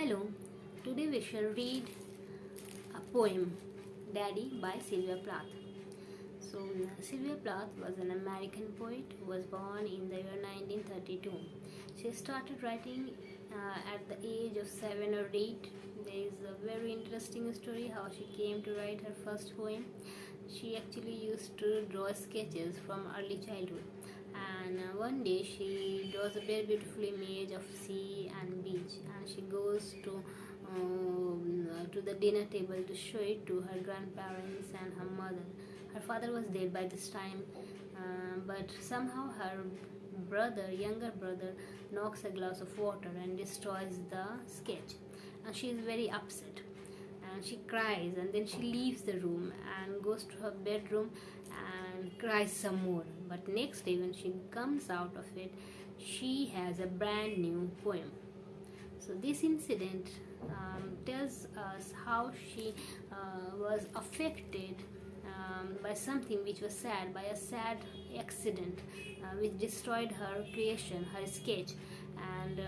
Hello, today we shall read a poem, Daddy by Sylvia Plath. Sylvia Plath was an American poet who was born in the year 1932. She started writing at the age of 7 or 8. There is a very interesting story how she came to write her first poem. She actually used to draw sketches from early childhood, and one day she draws a very beautiful image of sea and beach, and she goes to the dinner table to show it to her grandparents and her mother. Her father was dead by this time, but somehow her younger brother, knocks a glass of water and destroys the sketch, and she is very upset and she cries, and then she leaves the room and goes to her bedroom and cries some more. But next day when she comes out of it, she has a brand new poem. So this incident tells us how she was affected by something which was sad, by a sad accident which destroyed her creation, her sketch. And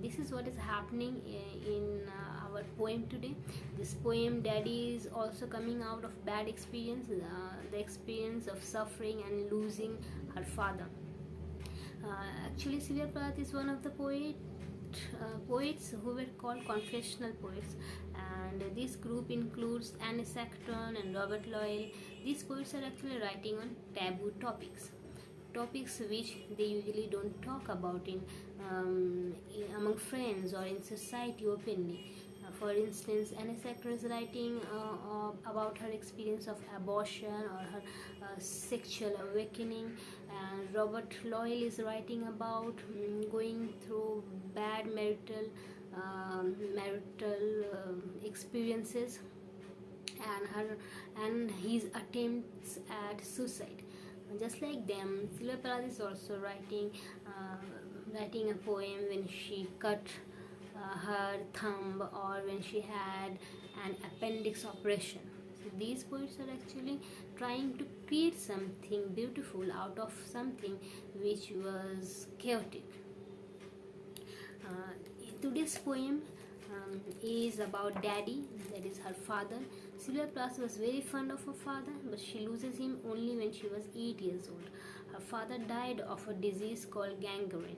this is what is happening in our poem today. This poem, Daddy, is also coming out of bad experience, the experience of suffering and losing her father. Actually, Sylvia Plath is one of the poets who were called confessional poets, and this group includes Anne Sexton and Robert Loyal. These poets are actually writing on taboo topics which they usually don't talk about among friends or in society openly. For instance, Anne Sexton is writing about her experience of abortion or her sexual awakening, and Robert Loyal is writing about going through bad marital experiences and his attempts at suicide. Just like them, Sylvia Plath is also writing a poem when she cut her thumb or when she had an appendix operation. So these poets are actually trying to create something beautiful out of something which was chaotic. Today's poem is about Daddy, that is her father. Sylvia Plath was very fond of her father, but she loses him only when she was 8 years old. Her father died of a disease called gangrene,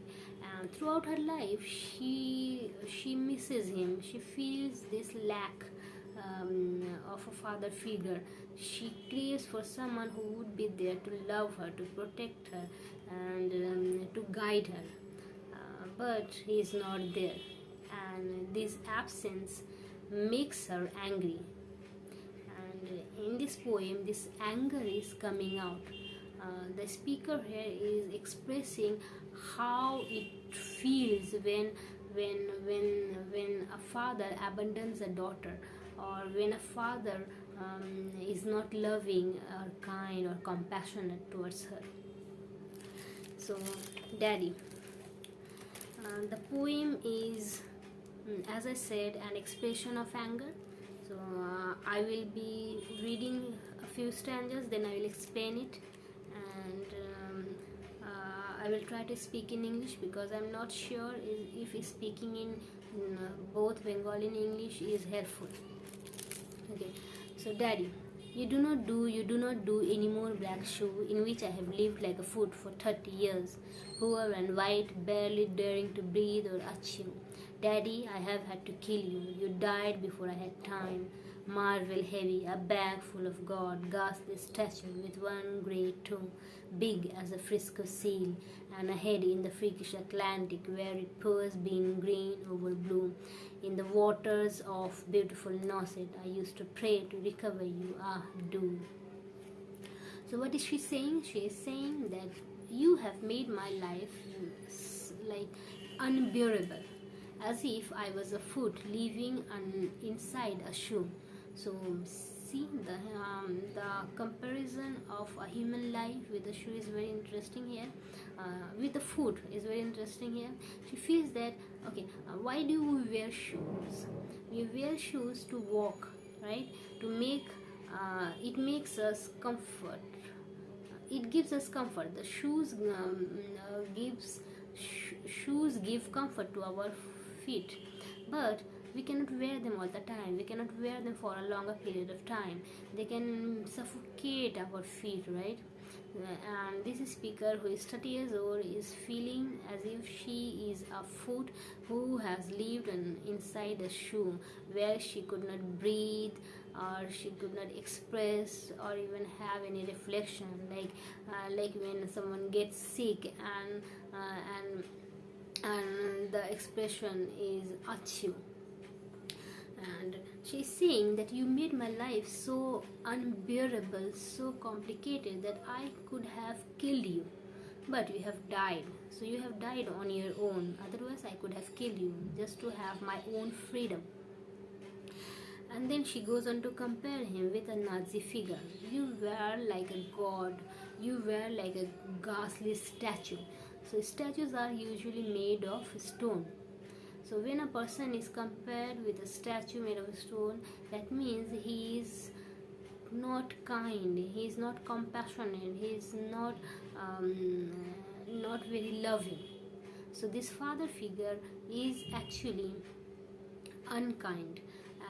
and throughout her life she misses him. She feels this lack of a father figure. She craves for someone who would be there to love her, to protect her, and to guide her, but he is not there, and this absence makes her angry. And in this poem, this anger is coming out. The speaker here is expressing how it feels when a father abandons a daughter, or when a father is not loving or kind or compassionate towards her. So, Daddy. The poem is, as I said, an expression of anger. So I will be reading a few stanzas, then I will explain it, and I will try to speak in English because I'm not sure if speaking in both Bengali and English is helpful. Okay, so Daddy. You do not do any more black shoe in which I have lived like a foot for 30 years, poor and white, barely daring to breathe or achieve. Daddy, I have had to kill you. You died before I had time. Marvel heavy, a bag full of God, ghastly statue with one great toe, big as a Frisco seal, and a head in the freakish Atlantic where it pours being green over blue. In the waters of beautiful Nauset, I used to pray to recover you. Ah, do. So what is she saying? She is saying that you have made my life like unbearable, as if I was a foot living inside a shoe. So see, the comparison of a human life with the shoe is very interesting here. With the foot is very interesting here. She feels that why do we wear shoes? We wear shoes to walk, right? To make it makes us comfort. It gives us comfort. The shoes shoes give comfort to our feet, but we cannot wear them all the time, we cannot wear them for a longer period of time. They can suffocate our feet, right? And this speaker, who is 30 years old, is feeling as if she is a foot who has lived inside a shoe, where she could not breathe, or she could not express, or even have any reflection, like when someone gets sick and the expression is achu. And she's saying that you made my life so unbearable, so complicated, that I could have killed you, but you have died. So you have died on your own, otherwise I could have killed you just to have my own freedom. And then she goes on to compare him with a Nazi figure. You were like a god, you were like a ghastly statue. So statues are usually made of stone. So when a person is compared with a statue made of stone, that means he is not kind, he is not compassionate, he is not very loving. So this father figure is actually unkind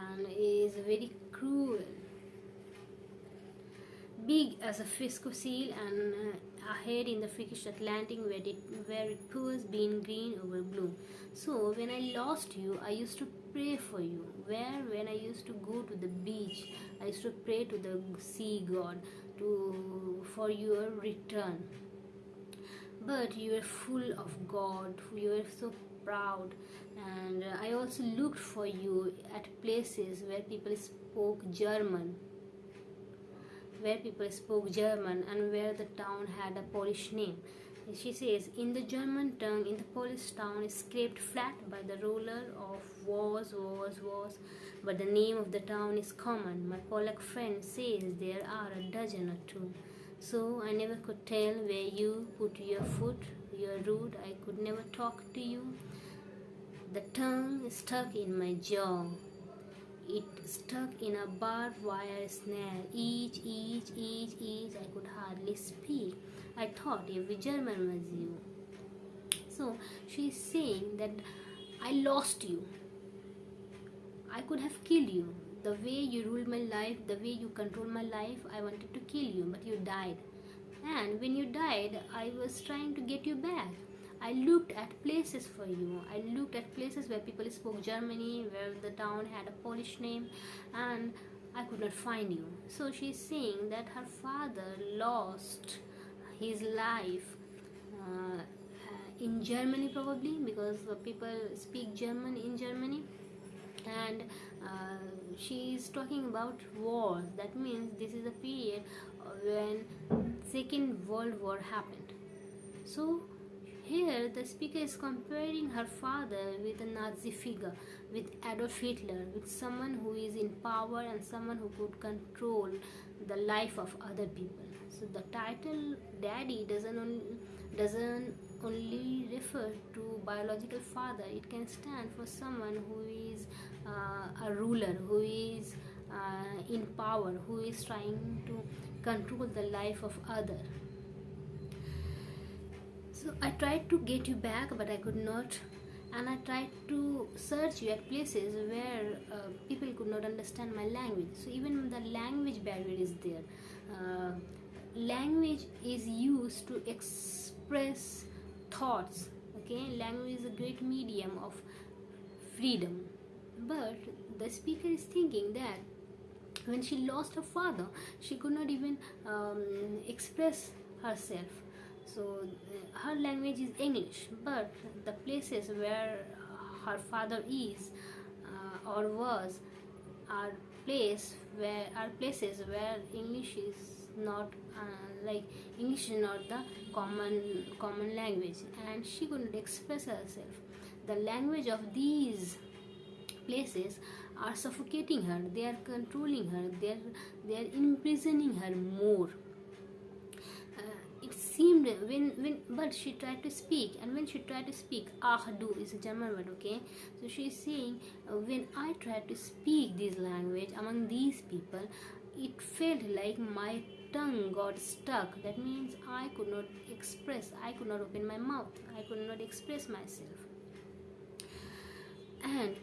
and is very cruel, big as a Frisco seal, and ahead in the freakish Atlantic, where it pours being green over blue. So when I lost you, I used to pray for you. When I used to go to the beach, I used to pray to the sea god for your return. But you were full of God, you were so proud, and I also looked for you at places where people spoke German, and where the town had a Polish name. She says, in the German tongue, in the Polish town is scraped flat by the roller of wars, but the name of the town is common. My Polak friend says there are a dozen or two. So I never could tell where you put your foot. You're rude, I could never talk to you. The tongue is stuck in my jaw. It stuck in a barbed wire snare. Each, I could hardly speak. I thought every German was you. So she's saying that I lost you. I could have killed you. The way you ruled my life, the way you control my life, I wanted to kill you, but you died. And when you died, I was trying to get you back. I looked at places for you. I looked at places where people spoke Germany, where the town had a Polish name, and I could not find you. So she's saying that her father lost his life in Germany, probably because people speak German in Germany. And she is talking about wars. That means this is a period when Second World War happened. So here the speaker is comparing her father with a Nazi figure, with Adolf Hitler, with someone who is in power and someone who could control the life of other people. So the title Daddy doesn't only refer to biological father. It can stand for someone who is a ruler, who is in power, who is trying to control the life of other. So I tried to get you back, but I could not, and I tried to search you at places where people could not understand my language. So even the language barrier is there. Language is used to express thoughts. Okay, language is a great medium of freedom. But the speaker is thinking that when she lost her father, she could not even express herself. So her language is English, but the places where her father is or was are places where English is not English is not the common language, and she couldn't express herself. The language of these places are suffocating her. They are controlling her. They are imprisoning her more. It seemed but she tried to speak, and when she tried to speak, du is a German word, okay? So she is saying, when I tried to speak this language among these people, it felt like my tongue got stuck. That means I could not express, I could not open my mouth, I could not express myself. And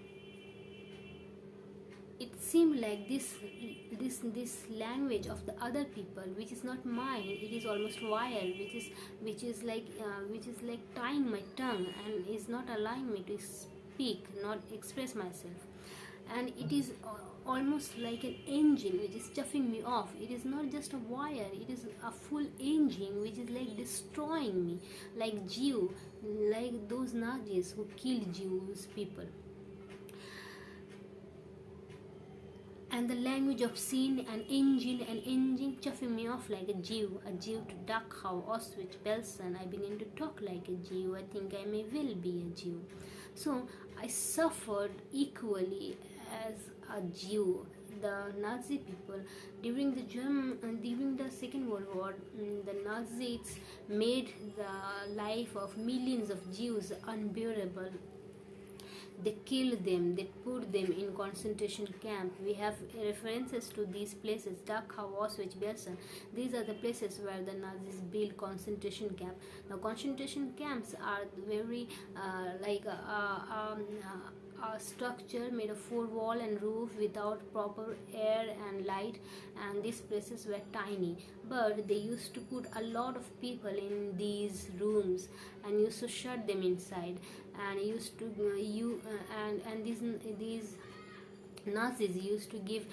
seemed like this language of the other people, which is not mine, it is almost wild, which is like tying my tongue and is not allowing me to speak, not express myself. And it is almost like an engine which is chuffing me off. It is not just a wire, it is a full engine which is like destroying me, like Jew, like those Nazis who killed Jews people. And the language of sin, an engine chuffing me off like a Jew to Dachau, Auschwitz, Belsen. I begin to talk like a Jew. I think I may well be a Jew. So I suffered equally as a Jew. The Nazi people during the Second World War, the Nazis made the life of millions of Jews unbearable. They killed them, they put them in concentration camp. We have references to these places: Dachau, Auschwitz, Belsen. These are the places where the Nazis built concentration camp. Now concentration camps are very a structure made of 4 wall and roof without proper air and light, and these places were tiny, but they used to put a lot of people in these rooms and used to shut them inside, and used to and these Nazis used to give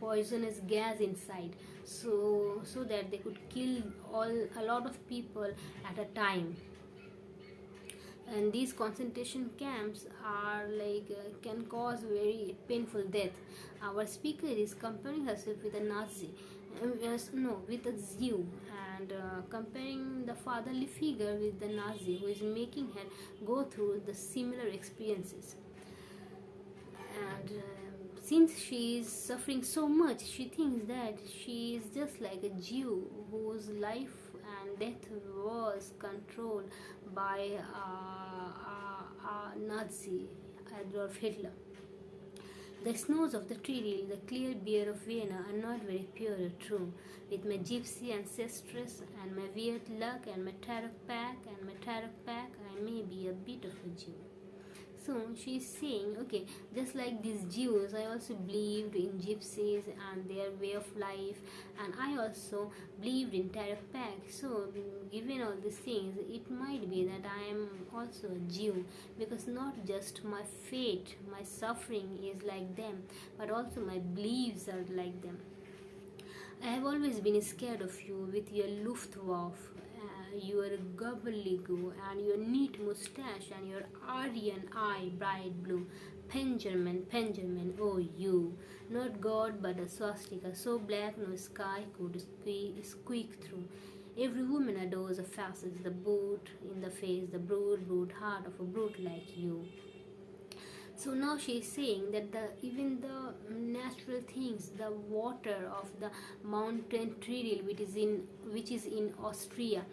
poisonous gas inside, so that they could kill a lot of people at a time. And these concentration camps are can cause very painful death. Our speaker is comparing herself with a Nazi, with a Jew, and comparing the fatherly figure with the Nazi, who is making her go through the similar experiences. And since she is suffering so much, she thinks that she is just like a Jew whose life and death was controlled by a Nazi, Adolf Hitler. The snows of the Tyrol, the clear beer of Vienna are not very pure or true. With my gypsy ancestress and my weird luck and my tarot pack, I may be a bit of a Jew. So she's saying, okay, just like these Jews, I also believed in gypsies and their way of life, and I also believed in tarot pack. So given all these things, it might be that I am also a Jew, because not just my fate, my suffering is like them, but also my beliefs are like them. I have always been scared of you with your Luftwaffe, your gobbledygook, and your neat mustache, and your Aryan eye, bright blue. Benjamin, oh you, not God but a swastika, so black no sky could squeak through. Every woman adores a fascist, the boot in the face, the broad heart of a brute like you. So now she is saying that even the natural things, the water of the mountain Tyrol, which is in Austria,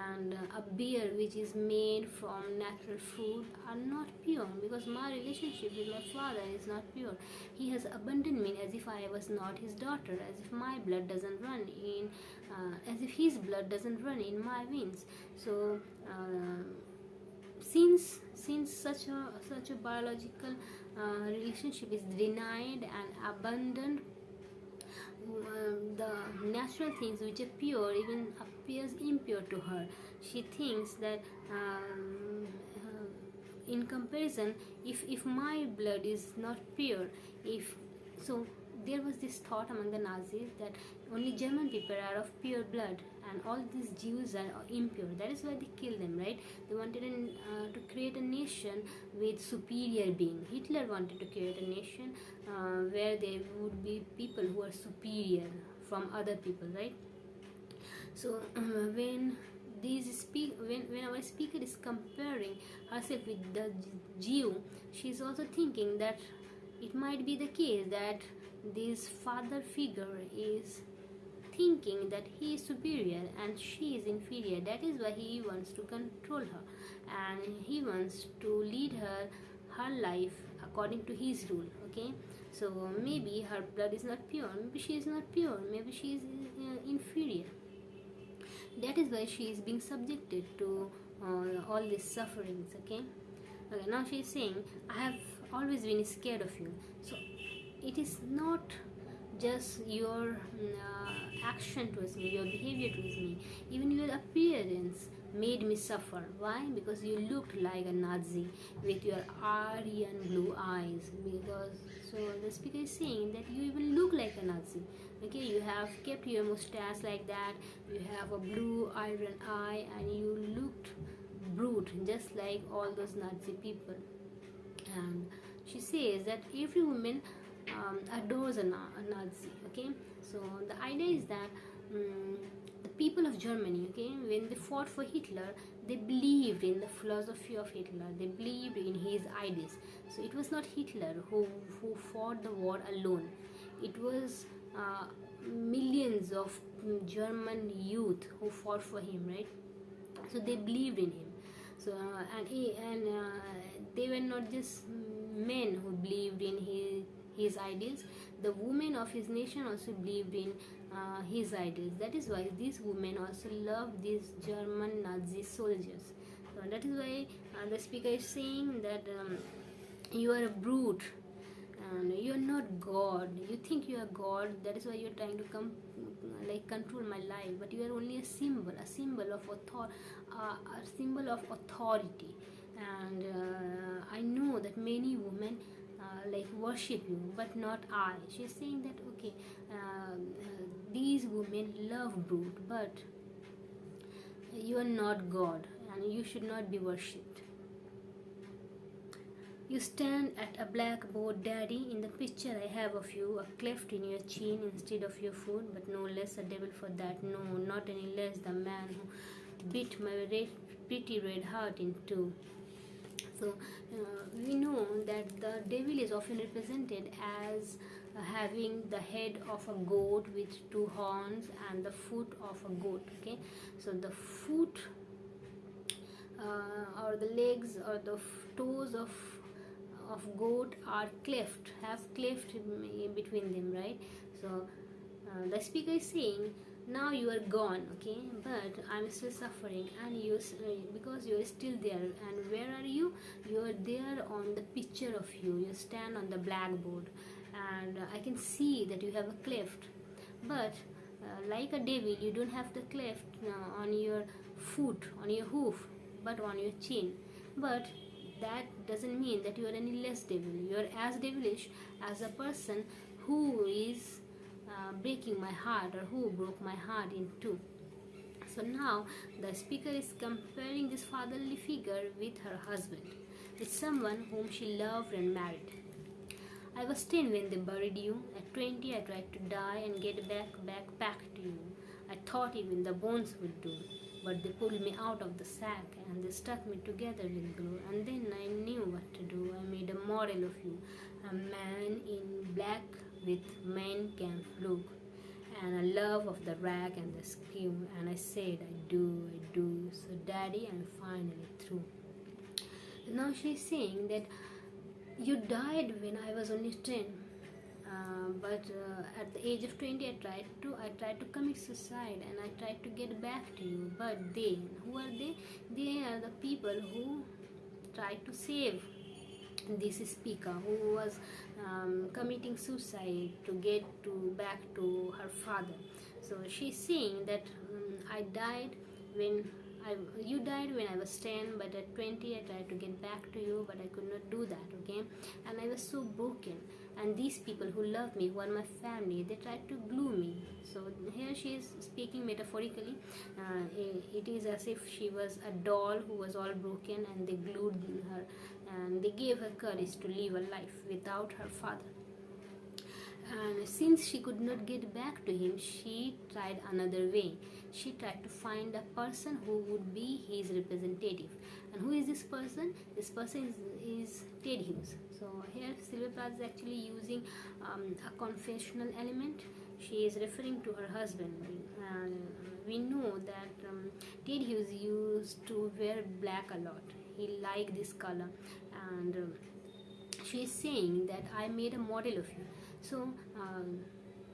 and a beer which is made from natural fruit, are not pure, because my relationship with my father is not pure. He has abandoned me as if I was not his daughter, as if my blood doesn't run in, as if his blood doesn't run in my veins. So. Since such a biological relationship is denied and abandoned, the natural things which are pure even appears impure to her. She thinks that in comparison, if my blood is not pure, there was this thought among the Nazis that only German people are of pure blood and all these Jews are impure. That is why they killed them, right? They wanted to create a nation with superior being. Hitler wanted to create a nation where there would be people who are superior from other people, right? So when our speaker is comparing herself with the Jew, she is also thinking that it might be the case that this father figure is thinking that he is superior and she is inferior. That is why he wants to control her, and he wants to lead her life according to his rule. Okay, so maybe her blood is not pure, maybe she is not pure, maybe she is inferior. That is why she is being subjected to all these sufferings. Okay, now she is saying, I have always been scared of you. So it is not just your action towards me, your behavior towards me, even your appearance made me suffer. Why? Because you looked like a Nazi with your Aryan blue eyes. Because so the speaker is saying that you even look like a Nazi. Okay, you have kept your mustache like that, you have a blue iron eye, and you looked brute just like all those Nazi people. And she says that every woman adores a Nazi. Okay, so the idea is that the people of Germany, okay, when they fought for Hitler, they believed in the philosophy of Hitler, they believed in his ideas. So it was not Hitler who fought the war alone, it was millions of German youth who fought for him, right? So they believed in him. So they were not just men who believed in his ideals. The women of his nation also believed in his ideals. That is why these women also loved these German Nazi soldiers. So that is why the speaker is saying that you are a brute and you are not God. You think you are God, that is why you are trying to come like control my life, but you are only a symbol of authority. And I know that many women like worship you, but not I. She is saying that okay, these women love brute, but you are not God and you should not be worshipped. You stand at a blackboard, Daddy. In the picture I have of you, a cleft in your chin instead of your foot, but no less a devil for that. No, not any less the man who bit my pretty red heart in two. So we know that the devil is often represented as having the head of a goat with two horns and the foot of a goat. Okay, so the foot or the legs or the toes of goat are cleft, have cleft in between them, right? So the speaker is saying, now you are gone, okay, but I'm still suffering, and you because you are still there. And where are you? You are there on the picture of you. You stand on the blackboard, and I can see that you have a cleft, but like a devil, you don't have the cleft on your foot, on your hoof, but on your chin. But that doesn't mean that you are any less devil. You are as devilish as a person who is breaking my heart, or who broke my heart in two. So now the speaker is comparing this fatherly figure with her husband, with someone whom she loved and married. I was 10 when they buried you. At 20 I tried to die and get back to you. I thought even the bones would do, but they pulled me out of the sack and they stuck me together with glue. And then I knew what to do. I made a model of you, a man in black with Mein Kampf look and a love of the rag and the skew. And I said, I do. So Daddy, I'm finally through. Now she's saying that you died when I was only 10. But at the age of 20 I tried to commit suicide, and I tried to get back to you. But who are they? They are the people who tried to save this speaker, who was committing suicide to get back to her father. So she's saying that you died when I was 10, but at 20 I tried to get back to you, but I could not do that, okay? And I was so broken. And these people who love me, who are my family, they tried to glue me. So here she is speaking metaphorically. It is as if she was a doll who was all broken, and they glued her, and they gave her courage to live a life without her father. And since she could not get back to him, she tried another way. She tried to find a person who would be his representative. And who is this person? This person is Ted Hughes. So here Sylvia Plath is actually using a confessional element. She is referring to her husband. We know that Ted Hughes used to wear black a lot. He liked this color, and she is saying that I made a model of you. So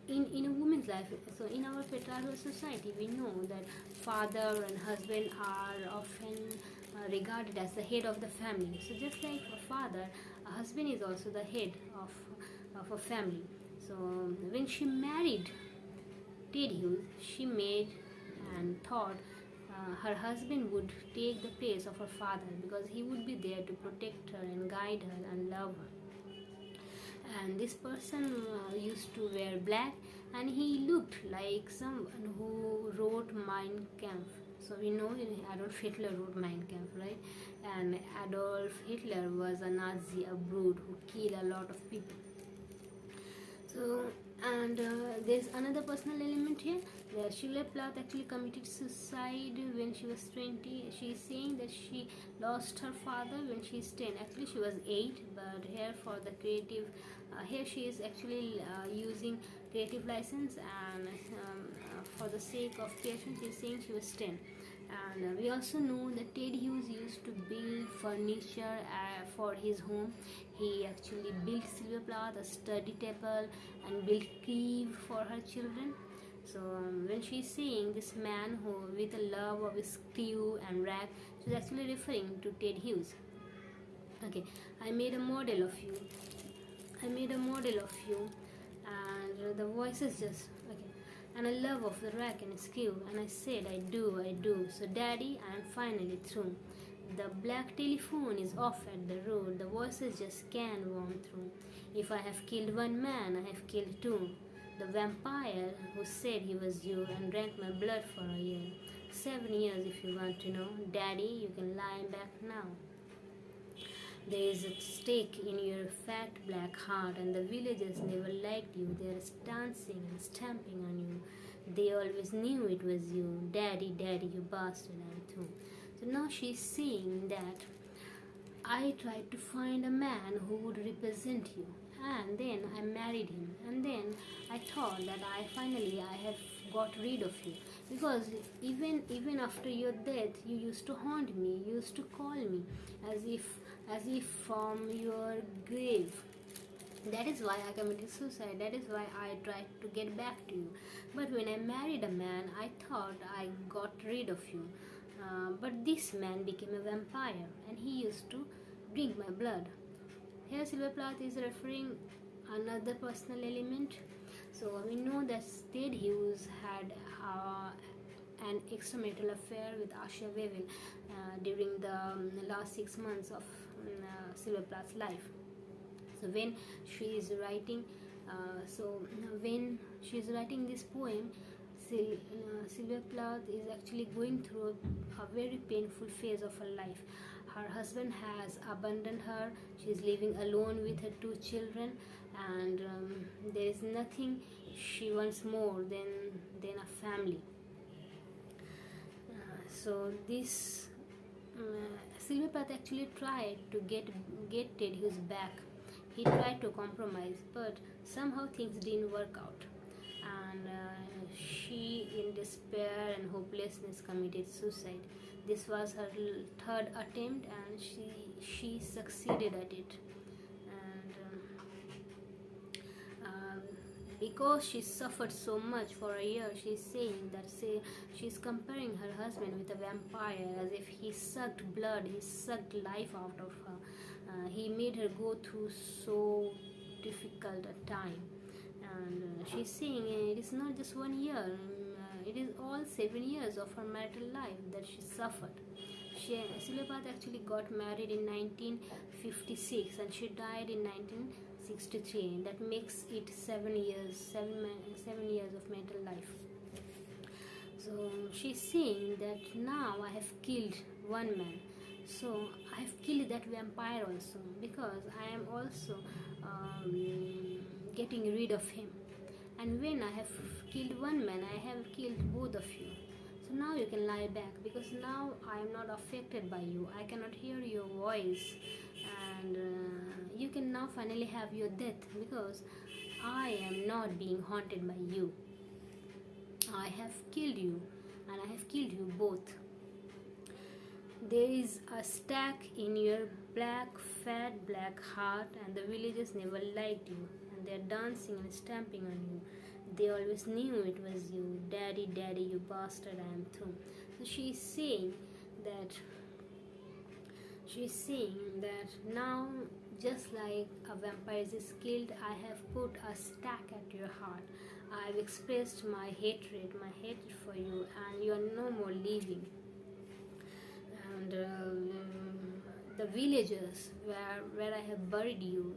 in a woman's life, so in our patriarchal society, we know that father and husband are often regarded as the head of the family. So just like a father, a husband is also the head of a family. So when she married Ted Hughes, she made and thought her husband would take the place of her father, because he would be there to protect her and guide her and love her. And this person used to wear black, and he looked like someone who wrote Mein Kampf. So you know, Adolf Hitler wrote Mein Kampf, right? And Adolf Hitler was a Nazi, a brute who killed a lot of people. So, and there's another personal element here. Sylvia Plath actually committed suicide when she was 20. She's saying that she lost her father when she's 10. Actually, she was 8, but here for the creative, here she is actually using creative license, and for the sake of creation, she's saying she was 10. And we also know that Ted Hughes used to build furniture for his home. He actually built Sylvia Plath a study table and built crib for her children. So when she's saying this man who with a love of his screw and rack, she's actually referring to Ted Hughes. Okay, I made a model of you. I made a model of you, and the voice is just okay. And I love of the rack and screw, and I said, I do. So, Daddy, I am finally through. The black telephone is off at the road. The voices just can't warm through. If I have killed one man, I have killed two. The vampire who said he was you and drank my blood for a year. 7 years if you want to know. Daddy, you can lie back now. There is a stake in your fat black heart, and the villagers never liked you. They are dancing and stamping on you. They always knew it was you. Daddy, daddy, you bastard, I'm through. So now she's saying that I tried to find a man who would represent you, and then I married him, and then I thought that I have got rid of you, because even after your death you used to haunt me, you used to call me as if from your grave. That is why I committed suicide. That is why I tried to get back to you. But when I married a man, I thought I got rid of you. But this man became a vampire, and he used to drink my blood. Here Sylvia Plath is referring another personal element. So we know that Ted Hughes had an extramarital affair with Asha Wevel during the last 6 months of Sylvia Plath's life. So when she is writing, this poem, Sylvia Plath is actually going through a very painful phase of her life. Her husband has abandoned her. She is living alone with her 2 children, and there is nothing she wants more than a family. So this Sylvia Plath actually tried to get Ted Hughes back. He tried to compromise, but somehow things didn't work out, and she, in despair and hopelessness, committed suicide. This was her 3rd attempt, and she succeeded at it. And because she suffered so much for a year, she's saying that she's comparing her husband with a vampire, as if he sucked blood, he sucked life out of her. He made her go through so difficult a time. And she's saying it is not just 1 year, it is all 7 years of her marital life that she suffered. Sylvia Plath actually got married in 1956, and she died in 1963. That makes it 7 years, 7 years of marital life. So she's saying that now I have killed one man, so I have killed that vampire also, because I am also getting rid of him. And when I have killed one man, I have killed both of you. So now you can lie back, because now I am not affected by you. I cannot hear your voice, and you can now finally have your death, because I am not being haunted by you. I have killed you, and I have killed you both. There is a stack in your fat black heart, and the villagers never liked you, and they are dancing and stamping on you. They always knew it was you. Daddy, daddy, you bastard, I am through. So she is saying that she's saying that now, just like a vampire is killed, I have put a stack at your heart. I have expressed my hatred for you, and you are no more living. And the villagers where I have buried you,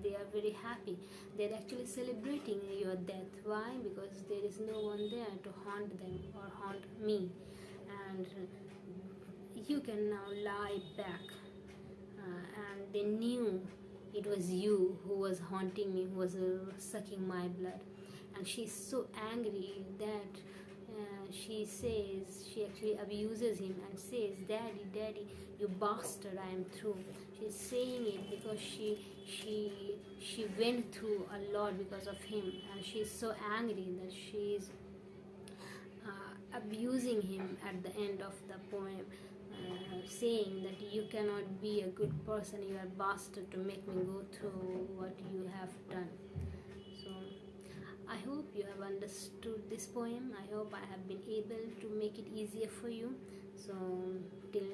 they are very happy. They're actually celebrating your death. Why? Because there is no one there to haunt them or haunt me, and you can now lie back. And they knew it was you who was haunting me, who was sucking my blood. And she's so angry that she actually abuses him and says, "Daddy, Daddy, you bastard, I am through." She's saying it because she went through a lot because of him, and she's so angry that she's abusing him at the end of the poem, saying that you cannot be a good person, you are a bastard to make me go through what you have done. So I hope you have understood this poem. I hope I have been able to make it easier for you. So till